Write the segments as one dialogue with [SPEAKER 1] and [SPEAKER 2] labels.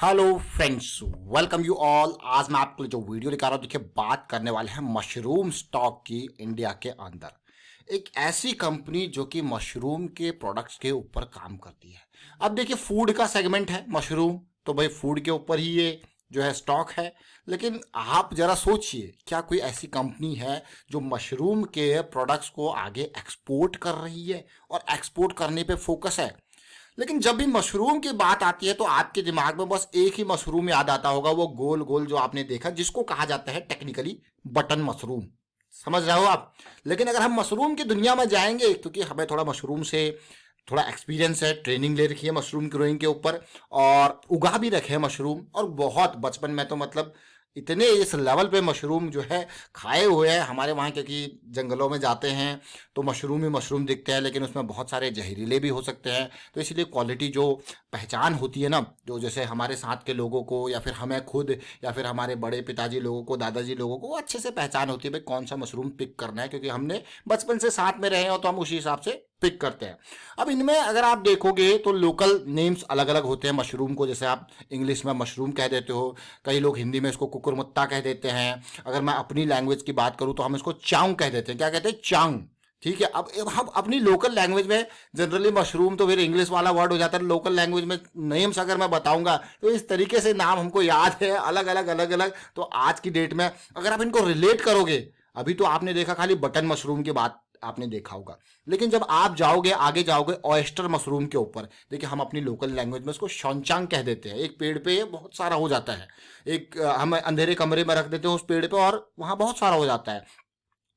[SPEAKER 1] Hello friends, welcome you all. आज मैं आपके लिए जो वीडियो लेकर आ रहा हूँ, देखिए बात करने वाले हैं मशरूम स्टॉक की। इंडिया के अंदर एक ऐसी कंपनी जो कि मशरूम के प्रोडक्ट्स के ऊपर काम करती है। अब देखिए फूड का सेगमेंट है मशरूम, तो भाई फूड के ऊपर ही ये जो है स्टॉक है। लेकिन आप जरा सोचिए, क्या कोई ऐसी कंपनी है जो मशरूम के प्रोडक्ट्स को आगे एक्सपोर्ट कर रही है और एक्सपोर्ट करने पे फोकस है। लेकिन जब भी मशरूम की बात आती है तो आपके दिमाग में बस एक ही मशरूम याद आता होगा, वो गोल गोल जो आपने देखा, जिसको कहा जाता है टेक्निकली बटन मशरूम। समझ रहे हो आप। लेकिन अगर हम मशरूम की दुनिया में जाएंगे, क्योंकि हमें थोड़ा मशरूम से थोड़ा एक्सपीरियंस है, ट्रेनिंग ले रखी है मशरूम ग्रोइंग के ऊपर, और उगा भी रखे हैं मशरूम, और बहुत बचपन में तो मतलब इतने इस लेवल पे मशरूम जो है खाए हुए हैं हमारे वहाँ, क्योंकि जंगलों में जाते हैं तो मशरूम ही मशरूम दिखते हैं, लेकिन उसमें बहुत सारे जहरीले भी हो सकते हैं। तो इसीलिए क्वालिटी जो पहचान होती है ना, जो जैसे हमारे साथ के लोगों को या फिर हमें खुद या फिर हमारे बड़े पिताजी लोगों को, दादाजी लोगों को अच्छे से पहचान होती है भाई कौन सा मशरूम पिक करना है, क्योंकि हमने बचपन से साथ में रहे हो तो हम उसी हिसाब से पिक करते हैं। अब इनमें अगर आप देखोगे तो लोकल नेम्स अलग अलग होते हैं मशरूम को। जैसे आप इंग्लिश में मशरूम कह देते हो, कई लोग हिंदी में इसको कुकुरमुत्ता कह देते हैं। अगर मैं अपनी लैंग्वेज की बात करूं तो हम इसको चांग कह देते हैं। क्या कहते हैं? चांग। ठीक है। अब हम अपनी लोकल लैंग्वेज में जनरली मशरूम तो फिर इंग्लिश वाला वर्ड हो जाता है, लोकल लैंग्वेज में नेम्स अगर मैं बताऊंगा तो इस तरीके से नाम हमको याद है, अलग अलग अलग अलग। तो आज की डेट में अगर आप इनको रिलेट करोगे, अभी तो आपने देखा खाली बटन मशरूम की बात आपने देखा होगा, लेकिन जब आप जाओगे आगे जाओगे ऑयस्टर मशरूम के ऊपर, देखिए हम अपनी लोकल लैंग्वेज में इसको शौनचांग कह देते हैं। एक पेड़ पे बहुत सारा हो जाता है, एक हम अंधेरे कमरे में रख देते हैं उस पेड़ पे और वहां बहुत सारा हो जाता है।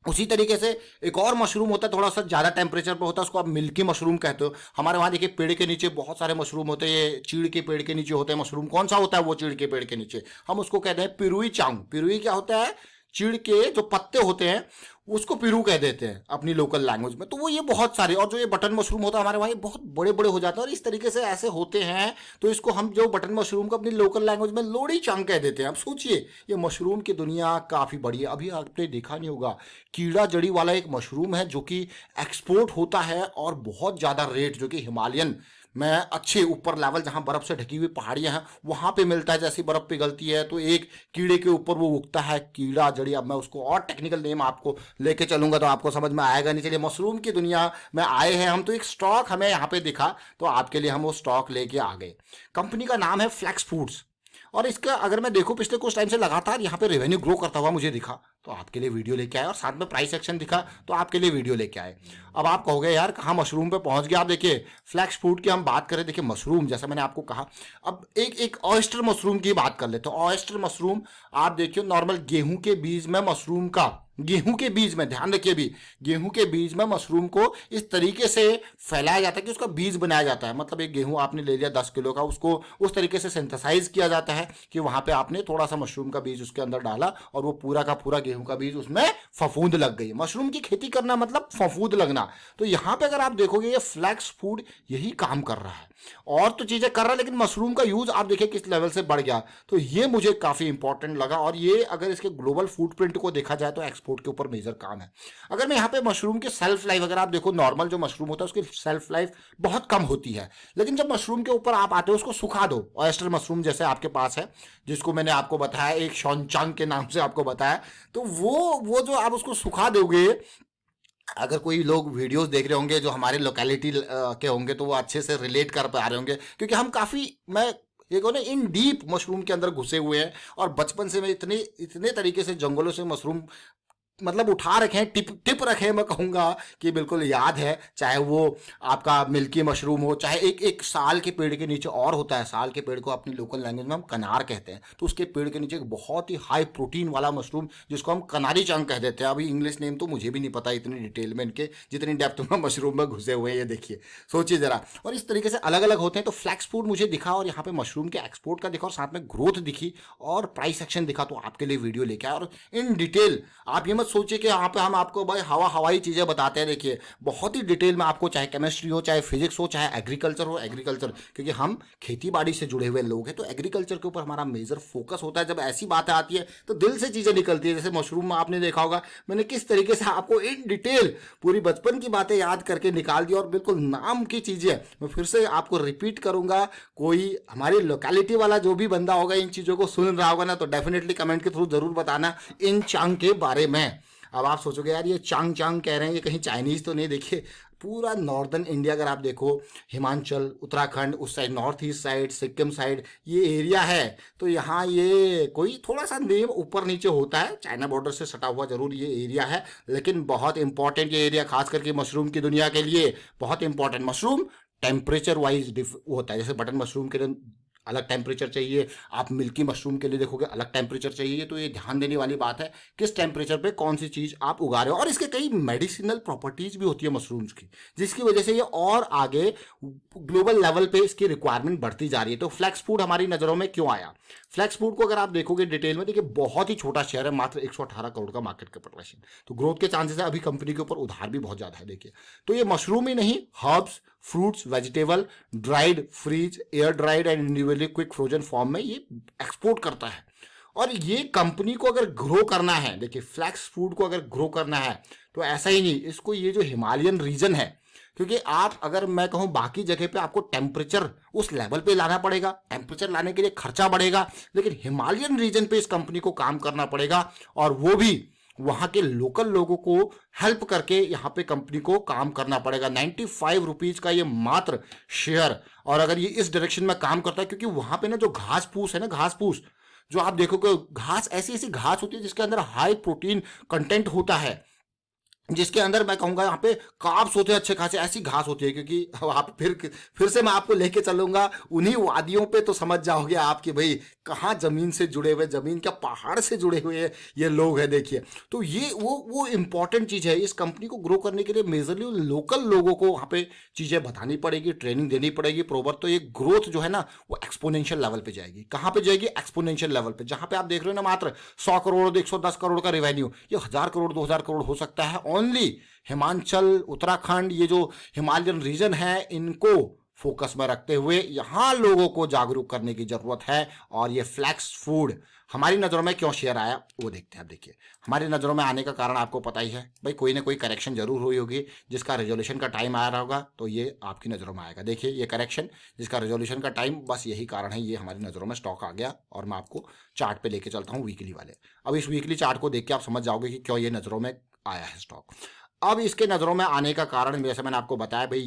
[SPEAKER 1] उसी तरीके से एक और मशरूम होता है, थोड़ा सा ज्यादा टेम्परेचर पे होता है, उसको आप मिल्की मशरूम कहते हो। हमारे वहां देखिए पेड़ के नीचे बहुत सारे मशरूम होते हैं, ये चीड़ के पेड़ के नीचे होते हैं मशरूम। कौन सा होता है वो चीड़ के पेड़ के नीचे? हम उसको कहते हैं पिरुई चांग। पिरुई क्या होता है? चीड़ के जो पत्ते होते हैं उसको पिरू कह देते हैं अपनी लोकल लैंग्वेज में। तो वो ये बहुत सारे, और जो ये बटन मशरूम होता है हमारे वहाँ, ये बहुत बड़े बड़े हो जाते हैं और इस तरीके से ऐसे होते हैं। तो इसको हम जो बटन मशरूम को अपनी लोकल लैंग्वेज में लोड़ी चांग कह देते हैं। अब सोचिए, ये मशरूम की दुनिया काफ़ी बड़ी है। अभी आपने देखा नहीं होगा, कीड़ा जड़ी वाला एक मशरूम है जो कि एक्सपोर्ट होता है और बहुत ज़्यादा रेट, जो कि हिमालयन में अच्छे ऊपर लेवल जहां बर्फ से ढकी हुई पहाड़ियां हैं वहां पे मिलता है। जैसी बर्फ पिघलती है तो एक कीड़े के ऊपर वो उगता है, कीड़ा जड़ी। अब मैं उसको और टेक्निकल नेम आपको लेके चलूंगा तो आपको समझ में आएगा नहीं। चलिए, मशरूम की दुनिया में आए हैं हम, तो एक स्टॉक हमें यहाँ पे दिखा तो आपके लिए हम वो स्टॉक लेके आ गए। कंपनी का नाम है फ्लैक्स फूड्स, और इसका अगर मैं देखूं पिछले कुछ टाइम से लगातार यहाँ पे रेवेन्यू ग्रो करता हुआ मुझे दिखा, तो आपके लिए वीडियो लेके आए, और साथ में प्राइस सेक्शन दिखा तो आपके लिए वीडियो लेके आए। अब आप कहोगे यार कहाँ मशरूम पे पहुंच गया। आप देखिए फ्लैक्स फूड की हम बात करें, देखिए मशरूम जैसा मैंने आपको कहा। अब एक एक ऑयस्टर मशरूम की बात कर लेते हैं। ऑयस्टर मशरूम आप देखिए, नॉर्मल गेहूं के बीज में मशरूम का, गेहूं के बीज में ध्यान रखिए, भी गेहूं के बीज में मशरूम को इस तरीके से फैलाया जाता है कि उसका बीज बनाया जाता है। मतलब एक गेहूं आपने ले लिया 10 किलो का, उसको उस तरीके से सिंथेसाइज किया जाता है कि वहां पे आपने थोड़ा सा मशरूम का बीज उसके अंदर डाला और वो पूरा का पूरा गेहूं का बीज उसमें फफूंद लग गई। मशरूम की खेती करना मतलब फफूंद लगना। तो यहां पे अगर आप देखोगे ये फ्लैक्स फूड यही काम कर रहा है, और तो चीजें कर रहा है, लेकिन मशरूम का यूज आप देखिए किस लेवल से बढ़ गया। तो ये मुझे काफी इंपॉर्टेंट लगा, और ये अगर इसके ग्लोबल फुटप्रिंट को देखा जाए तो एक्सपोर्ट के ऊपर मेजर काम है। अगर मैं यहाँ पे मशरूम के सेल्फ लाइफ अगर आप देखो, नॉर्मल जो मशरूम होता है उसकी सेल्फ लाइफ बहुत कम होती है, लेकिन जब मशरूम के ऊपर आप आते हो उसको सुखा दो, ऑयस्टर मशरूम जैसे आपके पास है, जिसको मैंने आपको बताया एक शॉनचांग के नाम से आपको बताया, तो वो जो आप उसको सुखा दोगे, अगर कोई लोग वीडियोस देख रहे होंगे जो हमारे लोकेलिटी के होंगे तो वो अच्छे से रिलेट कर पा रहे होंगे, क्योंकि हम काफ़ी, मैं ये कहूँ ना, इन डीप मशरूम के अंदर घुसे हुए हैं। और बचपन से मैं इतने इतने तरीके से जंगलों से मशरूम मतलब उठा रखे हैं, टिप टिप रखे हैं, मैं कहूँगा कि बिल्कुल याद है। चाहे वो आपका मिल्की मशरूम हो, चाहे एक एक साल के पेड़ के नीचे और होता है, साल के पेड़ को अपनी लोकल लैंग्वेज में हम कनार कहते हैं, तो उसके पेड़ के नीचे एक बहुत ही हाई प्रोटीन वाला मशरूम जिसको हम कनारी चंग कह देते हैं। अभी इंग्लिश नेम तो मुझे भी नहीं पता इतनी डिटेल में इनके, जितनी डेप्थ में मशरूम में घुसे हुए हैं, ये देखिए, सोचिए जरा। और इस तरीके से अलग अलग होते हैं। तो फ्लैक्स फूड मुझे दिखा, और यहाँ पे मशरूम के एक्सपोर्ट का दिखा, और साथ में ग्रोथ दिखी और प्राइस सेक्शन दिखा, तो आपके लिए वीडियो लेके आया। और इन डिटेल आप ये मत मत सोचिए कि यहाँ पे हम आपको भाई हवाई चीज़ें बताते हैं। देखिए बहुत ही डिटेल में आपको, चाहे केमिस्ट्री हो, चाहे फिजिक्स हो, चाहे एग्रीकल्चर हो, एग्रीकल्चर क्योंकि हम खेती बाड़ी से जुड़े हुए लोग हैं तो एग्रीकल्चर के ऊपर हमारा मेजर फोकस होता है। जब ऐसी बातें आती है तो दिल से चीज़ें निकलती है। जैसे मशरूम में आपने देखा होगा मैंने किस तरीके से आपको इन डिटेल पूरी बचपन की बातें याद करके निकाल दी, और बिल्कुल नाम की चीज़ें मैं फिर से आपको रिपीट करूंगा। कोई हमारी लोकेलिटी वाला जो भी बंदा होगा इन चीज़ों को सुन रहा होगा ना तो डेफिनेटली कमेंट के थ्रू जरूर बताना इन चांग के बारे में। अब आप सोचोगे यार ये चांग चांग कह रहे हैं, ये कहीं चाइनीज तो नहीं। देखिए पूरा नॉर्दर्न इंडिया अगर आप देखो, हिमाचल, उत्तराखंड, उस side north east side, Sikkim side ये एरिया है, तो यहाँ ये कोई थोड़ा सा नेम ऊपर नीचे होता है, चाइना बॉर्डर से सटा हुआ जरूर ये एरिया है, लेकिन बहुत इंपॉर्टेंट ये एरिया खास करके मशरूम की दुनिया के लिए बहुत इंपॉर्टेंट। मशरूम टेम्परेचर वाइज होता है, जैसे बटन मशरूम के लिए अलग टेम्परेचर चाहिए, आप मिल्की मशरूम के लिए देखोगे अलग टेम्परेचर चाहिए। तो ये ध्यान देने वाली बात है किस टेम्परेचर पे कौन सी चीज़ आप उगा रहे हो। और इसके कई मेडिसिनल प्रॉपर्टीज भी होती है मशरूम्स की, जिसकी वजह से ये और आगे ग्लोबल लेवल पे इसकी रिक्वायरमेंट बढ़ती जा रही है। तो फ्लैक्स फूड हमारी नज़रों में क्यों आया? फ्लैक्स फूड को अगर आप देखोगे डिटेल में, देखिए बहुत ही छोटा शेयर है, मात्र 118 करोड़ का मार्केट कैपिटलाइजेशन। तो ग्रोथ के चांसेस है, अभी कंपनी के ऊपर उधार भी बहुत ज़्यादा है। देखिए तो ये मशरूम ही नहीं, herbs, fruits, vegetable, dried, freeze, air dried and individually quick frozen form में ये एक्सपोर्ट करता है। और ये कंपनी को अगर ग्रो करना है, देखिए फ्लैक्स फूड को अगर ग्रो करना है तो ऐसा ही नहीं, इसको ये जो हिमालयन रीजन है, क्योंकि आप अगर मैं कहूँ बाकी जगह पे आपको टेम्परेचर उस लेवल पे लाना पड़ेगा, टेम्परेचर लाने के लिए खर्चा बढ़ेगा, लेकिन हिमालयन रीजन पे इस कंपनी को काम करना पड़ेगा, और वो भी वहां के लोकल लोगों को हेल्प करके यहाँ पे कंपनी को काम करना पड़ेगा। 95 रुपीज का ये मात्र शेयर, और अगर ये इस डायरेक्शन में काम करता है, क्योंकि वहां पे ना जो घास फूस है ना, घास फूस जो आप देखोगे, घास ऐसी ऐसी घास होती है जिसके अंदर हाई प्रोटीन कंटेंट होता है, जिसके अंदर मैं कहूंगा यहाँ पे कार्ब्स होते हैं अच्छे खासे, ऐसी घास होती है। क्योंकि आप फिर से मैं आपको लेके चलूंगा उन्हीं वादियों पे, तो समझ जाओगे आप कि भाई कहाँ जमीन से जुड़े हुए, जमीन क्या पहाड़ से जुड़े हुए ये लोग हैं। देखिए तो ये वो इंपॉर्टेंट चीज़ है। इस कंपनी को ग्रो करने के लिए मेजरली लोकल लोगों को वहाँ पे चीज़ें बतानी पड़ेगी, ट्रेनिंग देनी पड़ेगी प्रॉपर। तो ये ग्रोथ जो है ना वो एक्सपोनेंशियल लेवल पे जाएगी। कहाँ पे जाएगी? एक्सपोनेंशियल लेवल पे। जहाँ पे आप देख रहे हो ना मात्र 100 करोड़ 110 करोड़ का रेवेन्यू, ये 1000 करोड़ 2000 करोड़ हो सकता है ओनली हिमाचल, उत्तराखंड, ये जो हिमालयन रीजन है इनको फोकस में रखते हुए यहाँ लोगों को जागरूक करने की जरूरत है। और ये फ्लैक्स फूड हमारी नज़रों में क्यों शेयर आया वो देखते हैं। अब देखिए हमारी नज़रों में आने का कारण आपको पता ही है भाई, कोई ना कोई करेक्शन जरूर हुई होगी जिसका रेजोल्यूशन का टाइम आ रहा होगा, तो ये आपकी नज़रों में आएगा। देखिए ये करेक्शन जिसका रेजोल्यूशन का टाइम, बस यही कारण है ये हमारी नज़रों में स्टॉक आ गया। और मैं आपको चार्ट पे लेके चलता हूँ वीकली वाले। अब इस वीकली चार्ट को देख के आप समझ जाओगे कि क्यों ये नज़रों में आया है स्टॉक। अब इसके नज़रों में आने का कारण जैसे मैंने आपको बताया भाई,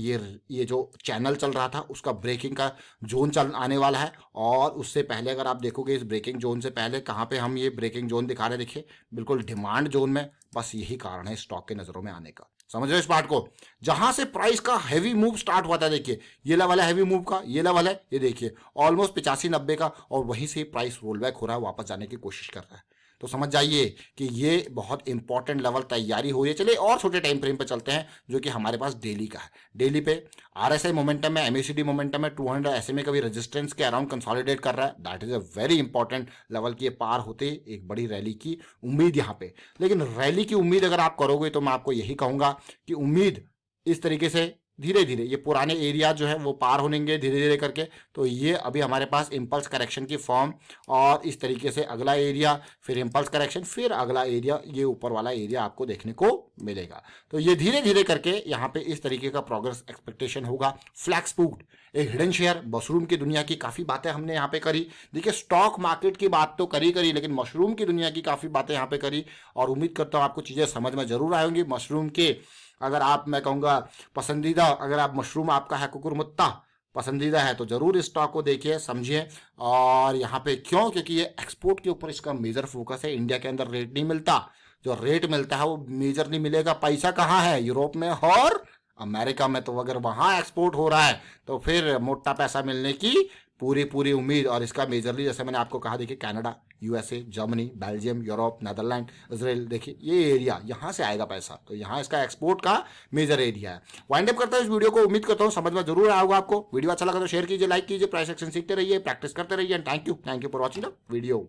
[SPEAKER 1] ये जो चैनल चल रहा था उसका ब्रेकिंग का जोन चल आने वाला है। और उससे पहले अगर आप देखोगे इस ब्रेकिंग जोन से पहले कहाँ पे हम ये ब्रेकिंग जोन दिखा रहे हैं, देखिए बिल्कुल डिमांड जोन में। बस यही कारण है स्टॉक के नज़रों में आने का। समझ रहे हो इस बात को? जहां से प्राइस का हैवी मूव स्टार्ट हुआ था, देखिए ये लेवल है हैवी मूव का, ये लेवल है, ये देखिए ऑलमोस्ट 85-90 का, और वहीं से प्राइस रोल बैक हो रहा है, वापस जाने की कोशिश कर रहा है। तो समझ जाइए कि ये बहुत इंपॉर्टेंट लेवल तैयारी हो रही है। चलिए और छोटे टाइम फ्रेम पे चलते हैं जो कि हमारे पास डेली का है। डेली पे आरएसआई मोमेंटम है, एमएसीडी मोमेंटम है, 200 एसएमए का भी रेजिस्टेंस के अराउंड कंसोलिडेट कर रहा है। That is a very important level की पार होते एक बड़ी रैली की उम्मीद यहाँ पे। लेकिन रैली की उम्मीद अगर आप करोगे तो मैं आपको यही कहूंगा कि उम्मीद इस तरीके से धीरे धीरे ये पुराने एरिया जो है वो पार होनेंगे धीरे धीरे करके। तो ये अभी हमारे पास इम्पल्स करेक्शन की फॉर्म, और इस तरीके से अगला एरिया, फिर इम्पल्स करेक्शन, फिर अगला एरिया, ये ऊपर वाला एरिया आपको देखने को मिलेगा। तो ये धीरे धीरे करके यहाँ पे इस तरीके का प्रोग्रेस एक्सपेक्टेशन होगा। फ्लैक्स फूड एक हिडन शेयर, मशरूम की दुनिया की काफ़ी बातें हमने यहाँ पे करी। देखिए स्टॉक मार्केट की बात तो करी, लेकिन मशरूम की दुनिया की काफ़ी बातें यहाँ पे करी, और उम्मीद करता हूँ आपको चीज़ें समझ में जरूर आएंगी। मशरूम के अगर आप मैं कहूँगा पसंदीदा, अगर आप मशरूम आपका है कुकुरमुत्ता पसंदीदा है तो जरूर इस स्टॉक को देखिए, समझिए। और यहाँ पे क्यों? क्योंकि ये एक्सपोर्ट के ऊपर इसका मेजर फोकस है। इंडिया के अंदर रेट नहीं मिलता, जो रेट मिलता है वो मेजर नहीं मिलेगा। पैसा कहाँ है? यूरोप में और अमेरिका में। तो अगर वहाँ एक्सपोर्ट हो रहा है तो फिर मोटा पैसा मिलने की पूरी पूरी उम्मीद। और इसका मेजरली जैसे मैंने आपको कहा, देखिए Canada, USA, Germany, Belgium, Europe, Netherland, Israel, देखिए ये एरिया यहाँ से आएगा पैसा। तो यहाँ इसका एक्सपोर्ट का मेजर एरिया है। वाइंड अप करता हूँ इस वीडियो को, उम्मीद करता हूँ समझ में जरूर आया होगा आपको। वीडियो अच्छा लगा तो शेयर कीजिए, लाइक कीजिए, प्राइस एक्शन सीखते रहिए, प्रैक्टिस करते रहिए। Thank you for watching the video.